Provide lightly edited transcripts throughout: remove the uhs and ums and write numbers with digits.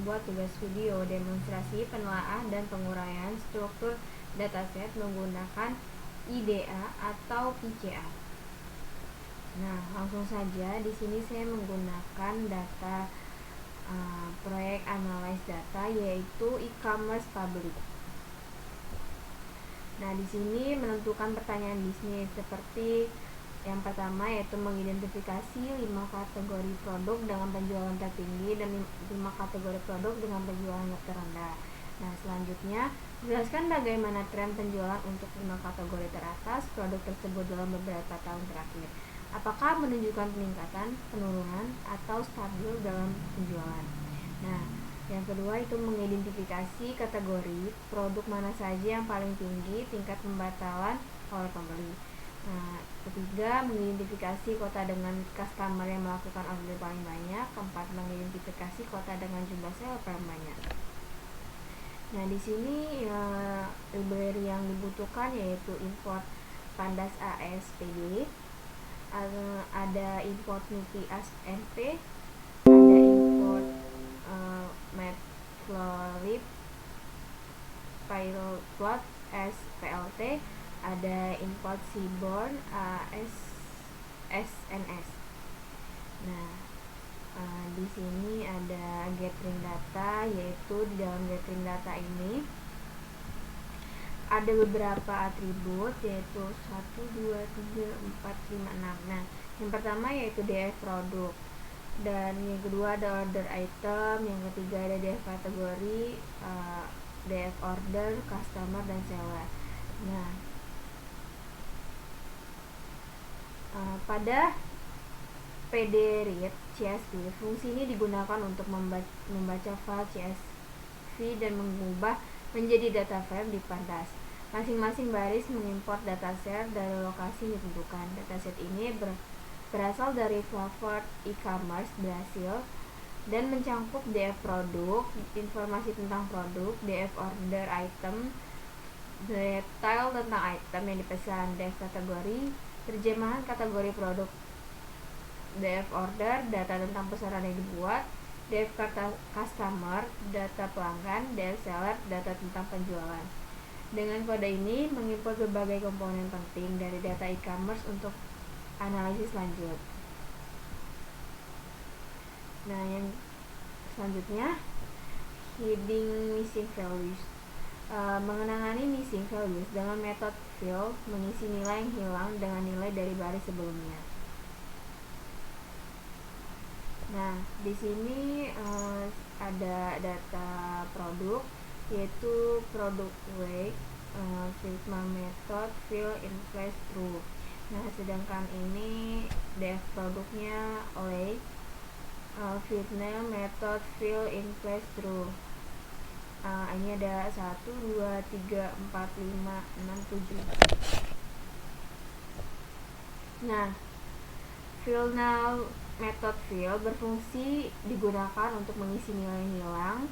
membuat tugas video demonstrasi penelaahan dan penguraian struktur dataset menggunakan IDA atau PCA. Nah, langsung saja di sini saya menggunakan data proyek analyze data, yaitu e-commerce public. Nah, di sini menentukan pertanyaan bisnis seperti yang pertama, yaitu mengidentifikasi 5 kategori produk dengan penjualan tertinggi dan 5 kategori produk dengan penjualan terendah. Nah, selanjutnya jelaskan bagaimana tren penjualan untuk 5 kategori teratas produk tersebut dalam beberapa tahun terakhir. Apakah menunjukkan peningkatan, penurunan, atau stabil dalam penjualan. Nah, yang kedua itu mengidentifikasi kategori produk mana saja yang paling tinggi tingkat pembatalan oleh pembeli. Nah, ketiga, mengidentifikasi kota dengan customer yang melakukan order paling banyak. Keempat, mengidentifikasi kota dengan jumlah sale paling banyak. Nah, di sini library yang dibutuhkan yaitu import Pandas ASPD, ada import Nupi ASNP, ada import Matplotlib, Pilot SPLT, ada import Seaborn SNS. Nah, di sini ada gathering data, yaitu di dalam gathering data ini ada beberapa atribut, yaitu 1, 2, 3, 4, 5, 6. Nah, yang pertama yaitu DF produk, dan yang kedua ada order item, yang ketiga ada DF kategori, DF order, customer, dan seller. Nah, pada PD-read CSV, fungsi ini digunakan untuk membaca file CSV dan mengubah menjadi data frame di Pandas. Masing-masing baris mengimport dataset dari lokasi yang ditentukan. Dataset ini berasal dari Flavor e-commerce Brasil dan mencangkup DF produk, informasi tentang produk, DF order item, detail tentang item yang dipesan, DF kategori, terjemahan kategori produk, DF order, data tentang pesanan yang dibuat, DF customer, data pelanggan, DF seller, data tentang penjualan. Dengan kode ini mengimport berbagai komponen penting dari data e-commerce untuk analisis lanjut. Nah, yang selanjutnya hiding missing values. Mengenangani missing values dengan metode fill, mengisi nilai yang hilang dengan nilai dari baris sebelumnya. Nah, di sini ada data produk, yaitu produk weight, Figma method fill in place true. Nah, sedangkan ini DF produknya oleh Figma method fill in place true. Ini ada 1, 2, 3, 4, 5, 6, 7. Nah, fill now method fill berfungsi digunakan untuk mengisi nilai hilang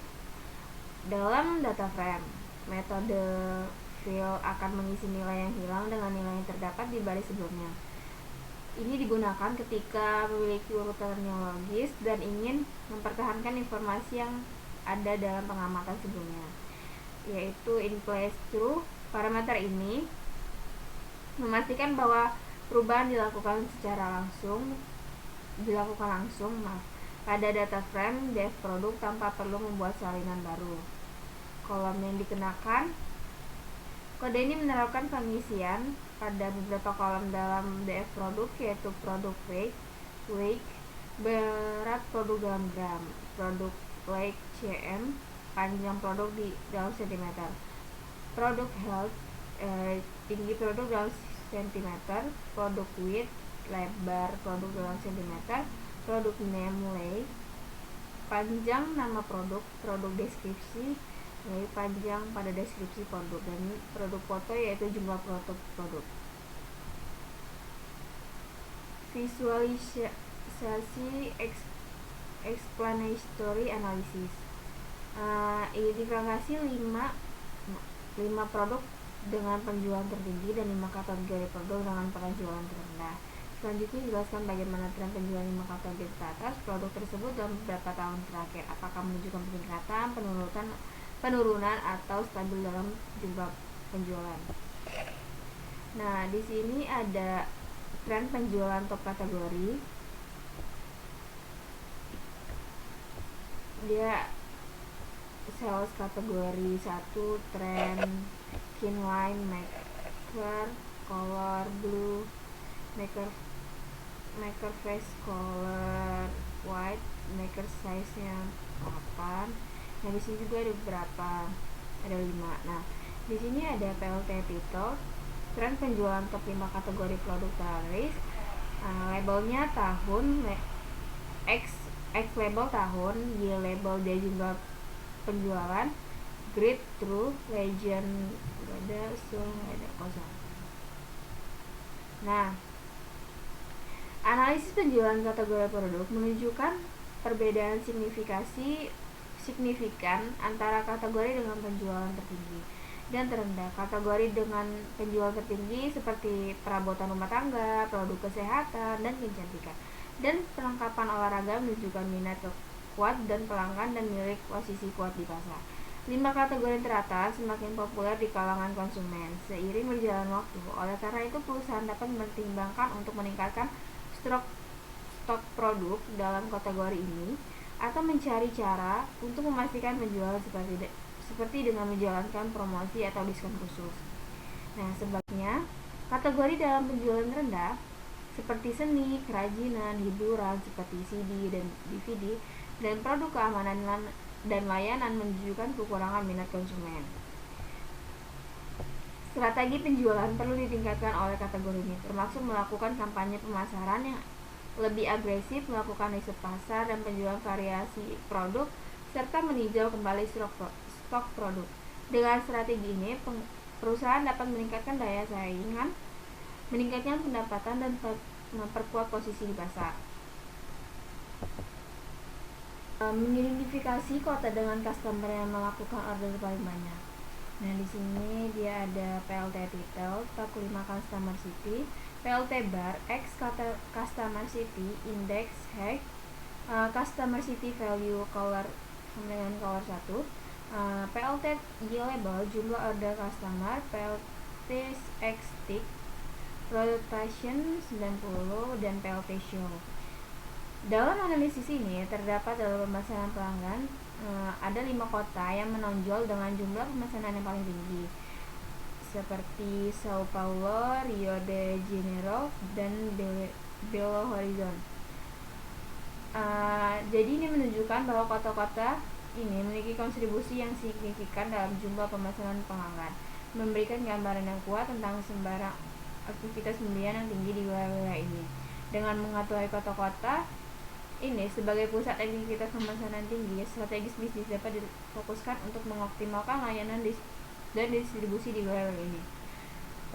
dalam data frame. Metode fill akan mengisi nilai yang hilang dengan nilai yang terdapat di baris sebelumnya. Ini digunakan ketika memiliki urutan yang logis dan ingin mempertahankan informasi yang ada dalam pengamatan sebelumnya, yaitu in place true. Parameter ini memastikan bahwa perubahan dilakukan langsung pada data frame DF produk tanpa perlu membuat salinan baru. Kolom yang dikenakan, kode ini menerapkan pengisian pada beberapa kolom dalam DF produk, yaitu produk weight, berat produk dalam gram, produk weight cm, panjang produk di dalam cm, produk health, tinggi produk dalam cm, produk width, lebar produk dalam cm, produk name lay, panjang nama produk, produk deskripsi, panjang pada deskripsi produk, dan produk foto yaitu jumlah produk. Visualisasi explanatory analysis. Identifikasi 5 produk dengan penjualan tertinggi dan 5 kategori produk dengan penjualan terendah. Selanjutnya jelaskan bagaimana tren penjualan 5 kategori teratas produk tersebut dalam beberapa tahun terakhir. Apakah menunjukkan peningkatan, penurunan atau stabil dalam jumlah penjualan. Nah, di sini ada tren penjualan top kategori. Dia sales kategori 1 tren Kinline, Maker Color Blue, Maker Face Color White, Maker size nya 8. Nah, di sini juga ada beberapa, ada 5. Nah, di sini ada PLT title, tren penjualan top 5 kategori produk terlaris. Labelnya tahun, X label tahun, Y label dia jumlah penjualan, Grid True, Legend gak ada, Soul gak ada, kosong. Nah, analisis penjualan kategori produk menunjukkan perbedaan signifikan antara kategori dengan penjualan tertinggi dan terendah. Kategori dengan penjualan tertinggi seperti perabotan rumah tangga, produk kesehatan, dan kecantikan, dan perlengkapan olahraga menunjukkan minat kuat dan pelanggan dan milik posisi kuat di pasar. 5 kategori teratas semakin populer di kalangan konsumen seiring berjalan waktu. Oleh karena itu, perusahaan dapat mempertimbangkan untuk meningkatkan stok produk dalam kategori ini atau mencari cara untuk memastikan penjualan seperti dengan menjalankan promosi atau diskon khusus. Nah, sebaliknya, kategori dalam penjualan rendah seperti seni, kerajinan, hiburan seperti CD dan DVD, dan produk keamanan dan layanan menunjukkan kekurangan minat konsumen. Strategi penjualan perlu ditingkatkan oleh kategori ini, termasuk melakukan kampanye pemasaran yang lebih agresif, melakukan riset pasar dan penjualan variasi produk, serta meninjau kembali stok produk. Dengan strategi ini, perusahaan dapat meningkatkan daya saingan, meningkatkan pendapatan, dan memperkuat posisi di pasar. Mengidentifikasi kota dengan customer yang melakukan order paling banyak. Nah, di sini dia ada PLT title 45 customer city, PLT bar X customer city, index hack, customer city value color dengan color 1, PLT Y label jumlah order customer, PLT X tick rotation 90, dan PLT show. Dalam analisis ini terdapat dalam pemesanan pelanggan ada 5 kota yang menonjol dengan jumlah pemesanan yang paling tinggi, seperti Sao Paulo, Rio de Janeiro, dan Belo Horizonte. Jadi ini menunjukkan bahwa kota-kota ini memiliki kontribusi yang signifikan dalam jumlah pemesanan pelanggan, memberikan gambaran yang kuat tentang sembarang aktivitas pembelian yang tinggi di wilayah ini. Dengan mengetahui kota-kota ini sebagai pusat aktivitas pemesanan tinggi, strategis bisnis dapat difokuskan untuk mengoptimalkan layanan dan distribusi di wilayah ini.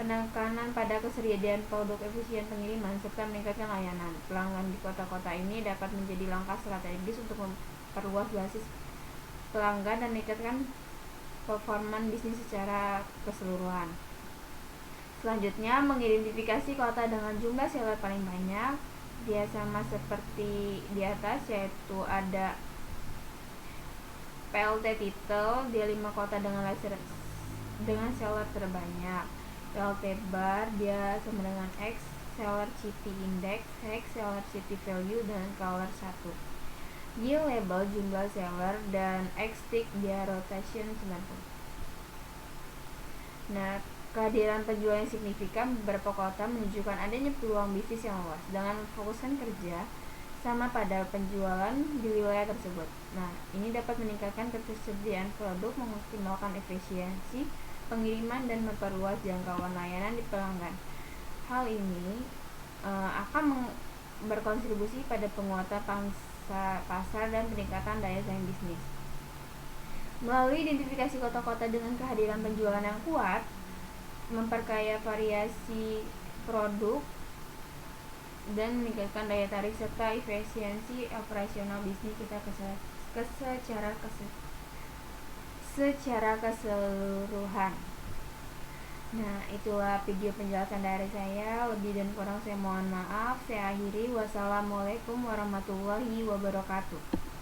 Penekanan pada kesediaan produk, efisien pengiriman, serta meningkatkan layanan pelanggan di kota-kota ini dapat menjadi langkah strategis untuk memperluas basis pelanggan dan meningkatkan performa bisnis secara keseluruhan. Selanjutnya, mengidentifikasi kota dengan jumlah seller paling banyak. Dia sama seperti di atas, yaitu ada PLT title, dia 5 kota dengan seller terbanyak. PLT bar dia sama dengan X, seller city index, X, seller city value, dan color 1. Y label jumlah seller, dan X tick dia rotation 90. Nah, kehadiran penjualan yang signifikan beberapa kota menunjukkan adanya peluang bisnis yang luas dengan memfokuskan kerja sama pada penjualan di wilayah tersebut. Nah, ini dapat meningkatkan ketersediaan produk, mengoptimalkan efisiensi pengiriman, dan memperluas jangkauan layanan di pelanggan. Hal ini akan berkontribusi pada penguatan pasar dan peningkatan daya saing bisnis. Melalui identifikasi kota-kota dengan kehadiran penjualan yang kuat, memperkaya variasi produk, dan meningkatkan daya tarik serta efisiensi operasional bisnis kita secara keseluruhan. Nah, itulah video penjelasan dari saya. Lebih dan kurang saya mohon maaf. Saya akhiri. Wassalamualaikum warahmatullahi wabarakatuh.